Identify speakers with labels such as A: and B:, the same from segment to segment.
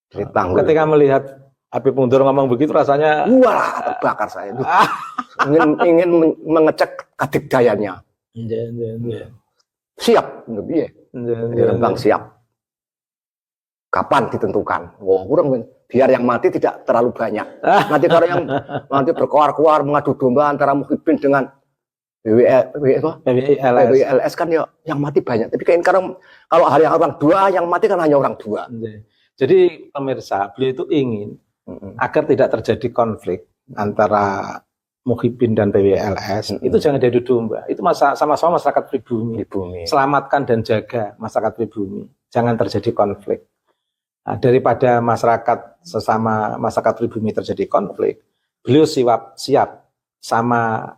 A: Ketika melihat Habib Mundur ngomong begitu rasanya
B: wah, terbakar saya itu. ingin mengecek kadikdayanya. Siap, piye? Rembang siap. Kapan ditentukan? Wah, kurang biar yang mati tidak terlalu banyak. Nanti kalau yang nanti berkoar-koar mengadu domba antara Muhyiddin dengan PWLS kan ya yang mati banyak. Tapi kan kalau hanya orang dua, yang mati kan hanya orang dua.
A: Jadi pemirsa, beliau itu ingin agar tidak terjadi konflik antara Muhyiddin dan PWLS, itu jangan diadu domba. Itu sama-sama masyarakat pribumi. Selamatkan dan jaga masyarakat pribumi. Jangan terjadi konflik. Nah, daripada masyarakat sesama masyarakat pribumi terjadi konflik, beliau siap sama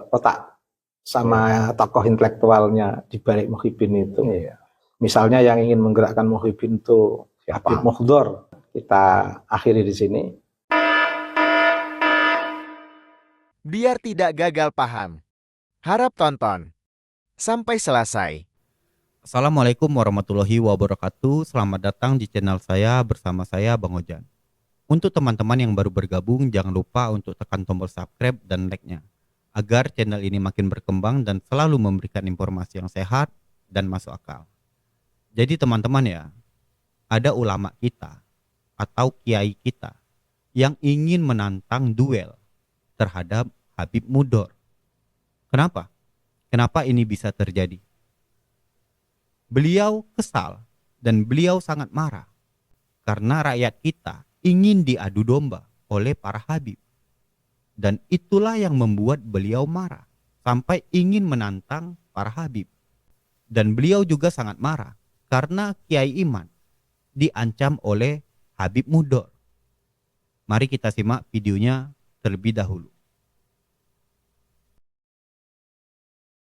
A: otak, sama tokoh intelektualnya di balik Muhyiddin itu. Misalnya yang ingin menggerakkan Muhyiddin itu Habib Mundur. Kita akhiri di sini.
C: Biar tidak gagal paham, harap tonton sampai selesai.
D: Assalamualaikum warahmatullahi wabarakatuh. Selamat datang di channel saya bersama saya Bang Ojan. Untuk teman-teman yang baru bergabung, jangan lupa untuk tekan tombol subscribe dan like-nya agar channel ini makin berkembang dan selalu memberikan informasi yang sehat dan masuk akal. Jadi teman-teman ya, ada ulama kita atau kiai kita yang ingin menantang duel terhadap Habib Mundur. Kenapa? Kenapa ini bisa terjadi? Beliau kesal dan beliau sangat marah karena rakyat kita ingin diadu domba oleh para habib. Dan itulah yang membuat beliau marah sampai ingin menantang para habib. Dan beliau juga sangat marah karena Kiai Iman diancam oleh Habib Mundur. Mari kita simak videonya terlebih dahulu.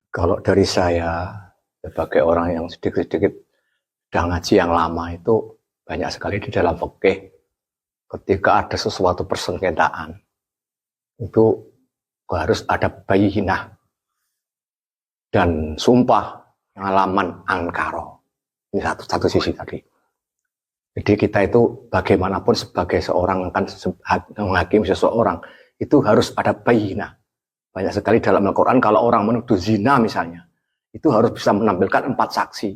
B: Kalau dari saya, sebagai orang yang sedikit-sedikit sudah ngaji yang lama, itu banyak sekali di dalam fikih. Ketika ada sesuatu persengketaan, itu harus ada bayyinah dan sumpah pengalaman angkaro. Ini satu sisi tadi. Jadi kita itu bagaimanapun sebagai seorang akan menghakimi seseorang, itu harus ada bayyinah. Banyak sekali dalam Al-Quran kalau orang menuduh zina misalnya, itu harus bisa menampilkan 4 saksi.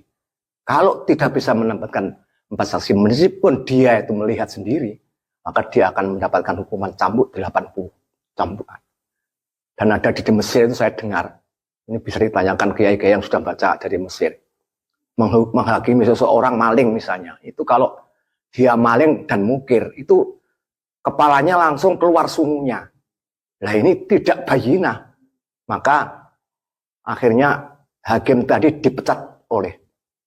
B: Kalau tidak bisa menampilkan 4 saksi, meskipun dia itu melihat sendiri, maka dia akan mendapatkan hukuman cambuk 80 cambukan. Dan ada di Mesir itu saya dengar, ini bisa ditanyakan kiai-kiai yang sudah baca dari Mesir, menghakimi seseorang maling misalnya, itu kalau dia maling dan mukir, itu kepalanya langsung keluar sumunya. Nah ini tidak bayyinah, maka akhirnya hakim tadi dipecat oleh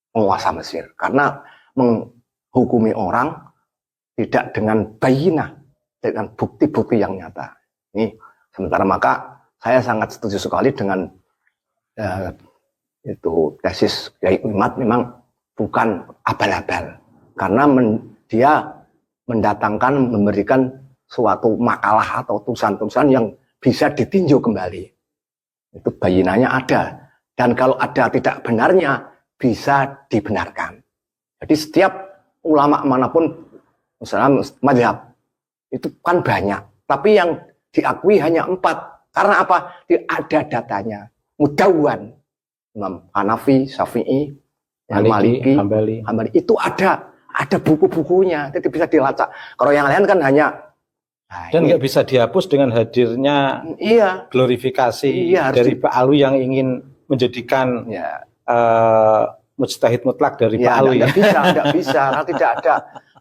B: penguasa Mesir karena menghukumi orang tidak dengan bayyinah, dengan bukti-bukti yang nyata. Ini sementara maka saya sangat setuju sekali dengan itu tesis Kiai Iman, memang bukan abal-abal karena dia mendatangkan, memberikan suatu makalah atau tulisan-tulisan yang bisa ditinjau kembali. Itu bayyinahnya ada. Dan kalau ada tidak benarnya, bisa dibenarkan. Jadi setiap ulama manapun, misalnya mazhab, itu kan banyak. Tapi yang diakui hanya 4. Karena apa? Ada datanya. Mudawwan. Imam Hanafi, Syafi'i, Maliki, Hambali. Itu ada buku-bukunya. Jadi bisa dilacak. Kalau yang lain kan hanya
A: dan nggak bisa dihapus dengan hadirnya glorifikasi dari Pak Alwi yang ingin menjadikan mujtahid mutlak dari Pak Alwi.
B: Tidak bisa.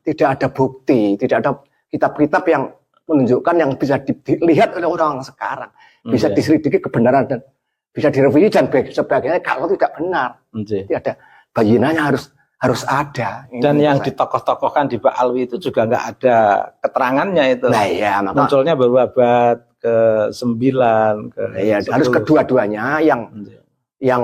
B: Tidak ada bukti, tidak ada kitab-kitab yang menunjukkan yang bisa dilihat oleh orang sekarang, bisa diselidiki kebenaran dan bisa direvisi dan sebagainya. Kalau tidak benar, tidak ada bayyinahnya harus ada.
A: Dan yang ditokoh-tokohkan di Pak Alwi itu juga nggak ada keterangannya itu.
B: Nah, ya, maka,
A: munculnya baru abad ke-9,
B: harus kedua-duanya yang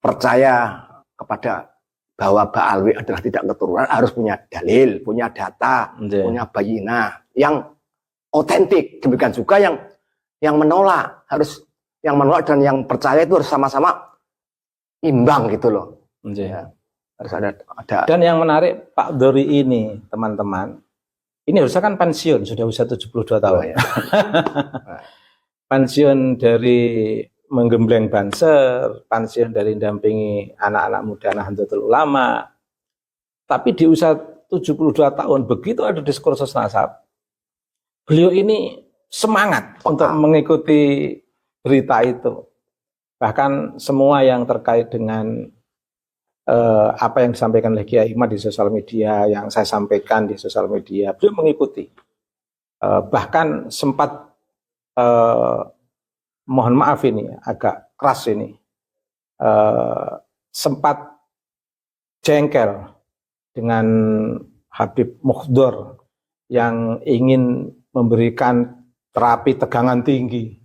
B: percaya kepada bahwa Pak Alwi adalah tidak keturunan harus punya dalil, punya data, punya bayyinah yang otentik. Demikian juga yang menolak dan yang percaya itu harus sama-sama imbang gitu loh. Harus ada.
A: Dan yang menarik Pak Dori ini, teman-teman, ini harusnya kan pensiun, sudah usia 72 tahun.
B: Ya.
A: Pensiun dari menggembleng Banser, pensiun dari mendampingi anak-anak muda Nahdlatul Ulama. Tapi di usia 72 tahun, begitu ada diskursus nasab, beliau ini semangat untuk mengikuti berita itu. Bahkan semua yang terkait dengan apa yang disampaikan oleh Kiai Imad di sosial media, yang saya sampaikan di sosial media, beliau mengikuti. Bahkan sempat mohon maaf ini agak keras ini, sempat jengkel dengan Habib Mukhdor yang ingin memberikan terapi tegangan tinggi.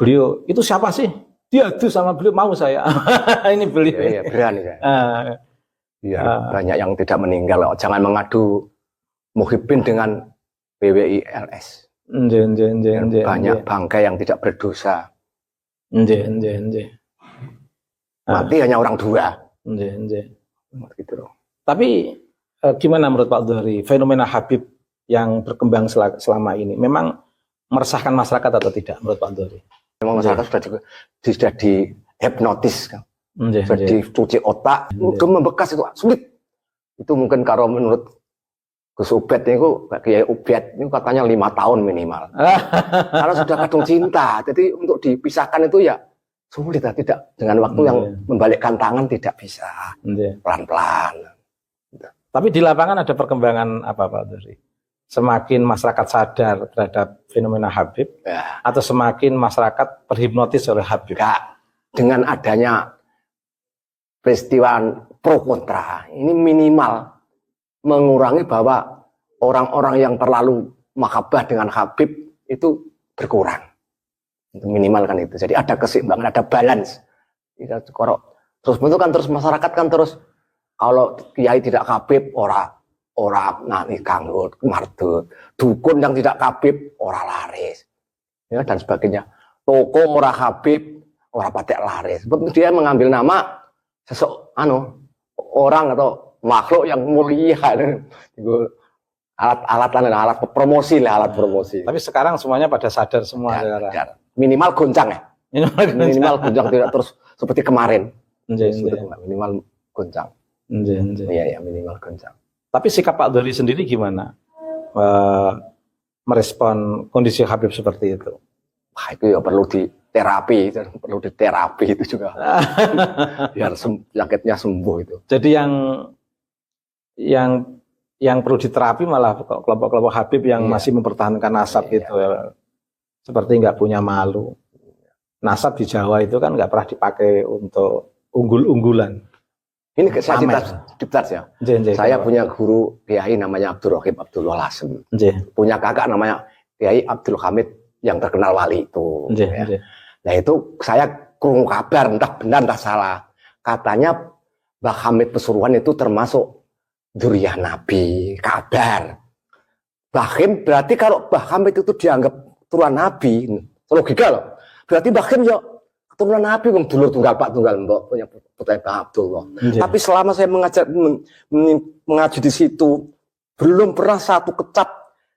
A: Beliau itu siapa sih? Diadu sama beliau, mau saya. Ini beliau.
B: Iya, berani ya. Banyak yang tidak meninggal. Jangan mengadu Muhyiddin dengan PWILS. Banyak bangkai yang tidak berdosa. Mati hanya orang dua. Gitu loh.
A: Tapi gimana menurut Pak Dori, fenomena Habib yang berkembang selama ini memang meresahkan masyarakat atau tidak menurut Pak Dori?
B: Memang masyarakat sudah dihipnotis, kan? Sudah dicuci otak, udah membekas itu sulit. Itu mungkin kalau menurut Gus Ubed itu, Kiai Ubed ini katanya 5 tahun minimal. Karena sudah kadung cinta, jadi untuk dipisahkan itu ya sulit, tidak dengan waktu yang membalikkan tangan tidak bisa, pelan-pelan.
A: Tapi di lapangan ada perkembangan apa Pak Dori? Semakin masyarakat sadar terhadap fenomena Habib, atau semakin masyarakat terhipnotis oleh Habib?
B: Dengan adanya peristiwa pro kontra, ini minimal mengurangi bahwa orang-orang yang terlalu mahabbah dengan Habib itu berkurang. Itu minimal kan itu. Jadi ada keseimbangan, ada balance. Terus itu kan terus masyarakat kan terus kalau kiai tidak Habib orang nani kanggut, mardut, dukun yang tidak Habib orang laris, ya, dan sebagainya. Toko ora Habib orang patek laris. Sebab dia mengambil nama orang atau makhluk yang mulia. Alat promosi lah, alat promosi.
A: Tapi sekarang semuanya pada sadar semua.
B: Ya. Minimal goncang ya. Minimal goncang, tidak terus seperti kemarin. Minimal goncang. Iya, minimal goncang.
A: Tapi sikap Pak Dori sendiri gimana merespon kondisi Habib seperti itu?
B: Wah, itu ya perlu diterapi itu juga. Biar sakitnya sembuh itu.
A: Jadi yang perlu diterapi malah kelompok-kelompok Habib yang masih mempertahankan nasab gitu ya. Seperti nggak punya malu. Nasab di Jawa itu kan nggak pernah dipakai untuk unggul-unggulan.
B: Ini saya cerita ya. Saya punya guru Kiai namanya Abdul Rahim Abdullah Lasem. Punya kakak namanya Kiai Abdul Hamid yang terkenal wali itu. Nah itu saya kurung kabar, entah benar entah salah. Katanya Mbah Hamid Pesuruan itu termasuk dzurriyyah Nabi. Kabar. Bahim berarti kalau Mbah Hamid itu dianggap turunan Nabi, logika loh. Berarti Bahim ya keturunan Nabi, wong dulur tunggal Pak tunggal Mbok, punya putra Mbah Abdullah. Tapi selama saya mengaji di situ, belum pernah satu kecap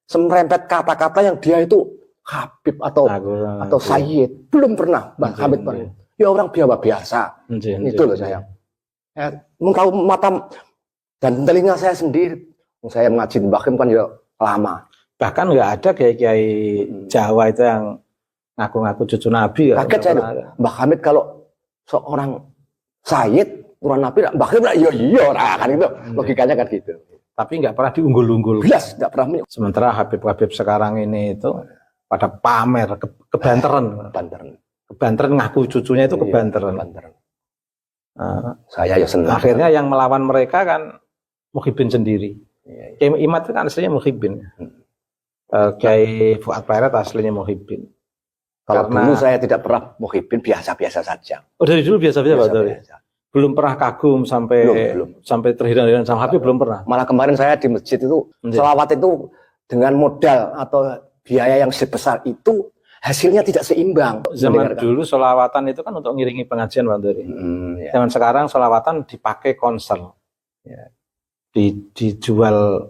B: serempet kata-kata yang dia itu Habib atau Sayyid, belum pernah Mbah Hamid pernah. Ya orang biasa. Itu loh saya. Tahu mata dan telinga saya sendiri. Saya mengaji di Mbah Hamid kan ya lama.
A: Bahkan nggak ada kiai-kiai Jawa itu yang ngaku-ngaku cucu Nabi.
B: Kaget saya. Mbah Hamid kalau seorang Sayyid, turunan Nabi, Mbah Hamid iya kan itu. Logikanya kan gitu.
A: Tapi nggak pernah diunggul-unggul.
B: Jelas nggak pernah.
A: Sementara Habib-Habib sekarang ini itu pada pamer, kebanteran. Kebanteran ngaku cucunya itu kebanteran.
B: Saya ya senang.
A: Akhirnya yang melawan mereka kan Muhyiddin sendiri. Kiai Imad itu kan aslinya Muhyiddin. Kiai Fuad Bairat aslinya Muhyiddin.
B: Kalau dulu saya tidak pernah Muhyiddin, biasa-biasa saja.
A: Oh dari dulu biasa-biasa Pak Dori? Belum pernah kagum sampai terhilang sama Habib, belum pernah.
B: Malah kemarin saya di masjid itu selawat itu dengan modal atau biaya yang sebesar itu hasilnya tidak seimbang.
A: Zaman
B: Mendengarkan.
A: dulu sholawatan itu kan untuk ngiringi pengajian, Pak Dori.
B: Ya.
A: Zaman sekarang sholawatan dipakai konser.
B: Ya.
A: Dijual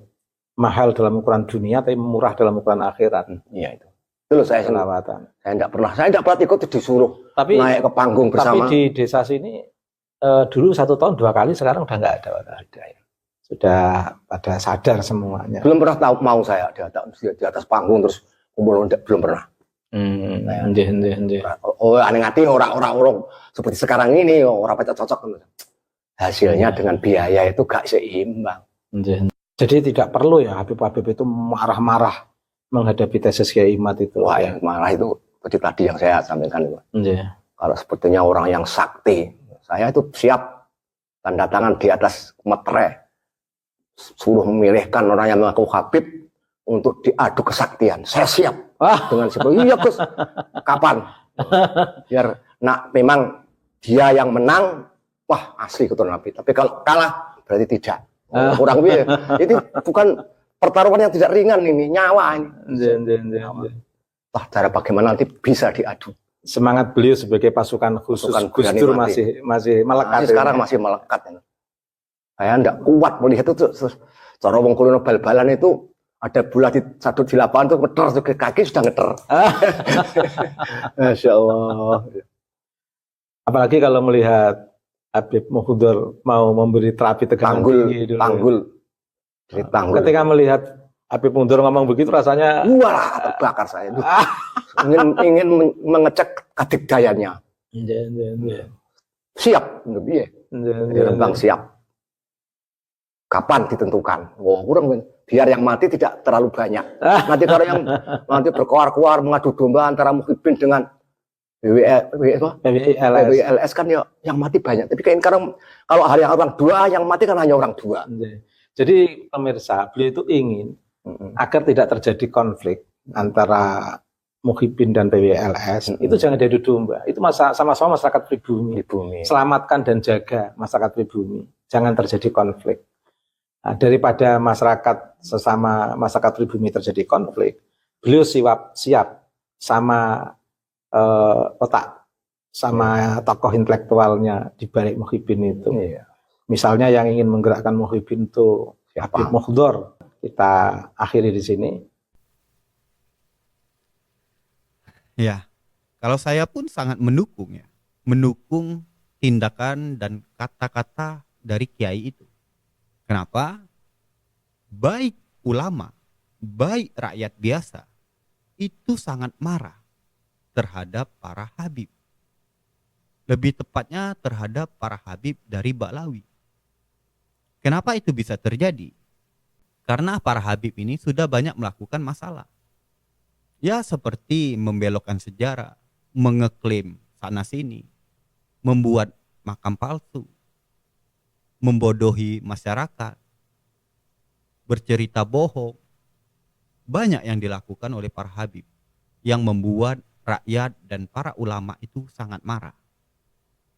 A: mahal dalam ukuran dunia, tapi murah dalam ukuran akhirat.
B: Iya itu. Itu loh saya
A: Sholawatan.
B: tidak pernah ikut disuruh
A: Tapi
B: naik ke panggung bersama.
A: Tapi di desa sini dulu 1 tahun 2 kali, sekarang udah nggak ada. Ya. Sudah pada sadar semuanya.
B: Belum pernah tahu mau saya di atas panggung terus kumpul, belum pernah. Oh, aneh ngati orang seperti sekarang ini orang cocok. Hasilnya dengan biaya itu gak seimbang.
A: Jadi tidak perlu ya Habib itu marah-marah menghadapi tesis Kiai Imad itu.
B: Wah, yang marah itu seperti tadi yang saya sampaikan itu. Kalau sepertinya orang yang sakti, saya itu siap tanda tangan di atas meterai, suruh memilihkan orang yang mengaku Habib untuk diadu kesaktian. Saya siap dengan seperti iya Gus. Kapan? Biar memang dia yang menang, wah asli keturunan Nabi. Tapi kalau kalah berarti tidak. Kurang lebih. Ini bukan pertarungan yang tidak ringan ini, nyawa ini. Wah, cara bagaimana nanti bisa diadu.
A: Semangat beliau sebagai pasukan khusus Gus Dur masih melekat.
B: Sekarang masih melekat. Saya tidak kuat melihat itu. Cara wong kulino bal-balan itu ada bola sadut di lapangan tuh ngeter ke kaki sudah ngeter. Masya Allah.
A: Apalagi kalau melihat Habib Mokhudor mau memberi terapi tegangan tinggi.
B: Tanggul.
A: Ketika melihat Habib Mokhudor ngomong begitu rasanya
B: wah terbakar saya itu. ingin mengecek kadikdayanya. Siap, Rembang siap. Kapan ditentukan? Kurang biar yang mati tidak terlalu banyak. Nanti kalau yang nanti berkoar-koar mengadu domba antara Muhyiddin dengan WLS kan ya yang mati banyak. Tapi kayak sekarang kalau hari yang orang 2 yang mati kan hanya orang 2.
A: Jadi pemirsa, beliau itu ingin agar tidak terjadi konflik antara Muhyiddin dan PWLS. Itu jangan diadu domba. Itu sama-sama masyarakat pribumi. Selamatkan dan jaga masyarakat pribumi. Jangan terjadi konflik. Nah, daripada masyarakat sesama masyarakat pribumi terjadi konflik, beliau siap sama otak, sama tokoh intelektualnya di balik Muhyiddin itu. Misalnya yang ingin menggerakkan Muhyiddin itu Habib Mokhudor. Kita akhiri di sini.
D: Ya, kalau saya pun sangat mendukung ya, mendukung tindakan dan kata-kata dari kiai itu. Kenapa? Baik ulama, baik rakyat biasa, itu sangat marah terhadap para habib. Lebih tepatnya terhadap para habib dari Ba'lawi. Kenapa itu bisa terjadi? Karena para habib ini sudah banyak melakukan masalah. Ya seperti membelokkan sejarah, mengeklaim sana-sini, membuat makam palsu, membodohi masyarakat, bercerita bohong. Banyak yang dilakukan oleh para habib yang membuat rakyat dan para ulama itu sangat marah.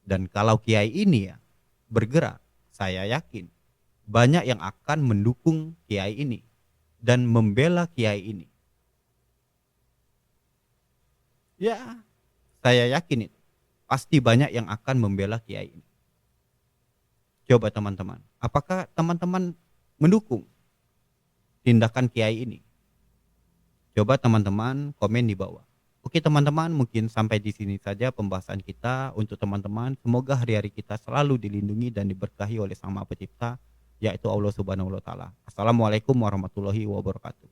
D: Dan kalau kiai ini ya bergerak, saya yakin banyak yang akan mendukung kiai ini dan membela kiai ini. Ya, saya yakin itu pasti banyak yang akan membela kiai ini. Coba teman-teman, apakah teman-teman mendukung tindakan kiai ini? Coba teman-teman komen di bawah. Oke teman-teman, mungkin sampai di sini saja pembahasan kita untuk teman-teman. Semoga hari-hari kita selalu dilindungi dan diberkahi oleh Sang Maha Pencipta, yaitu Allah Subhanahu wa taala. Assalamualaikum warahmatullahi wabarakatuh.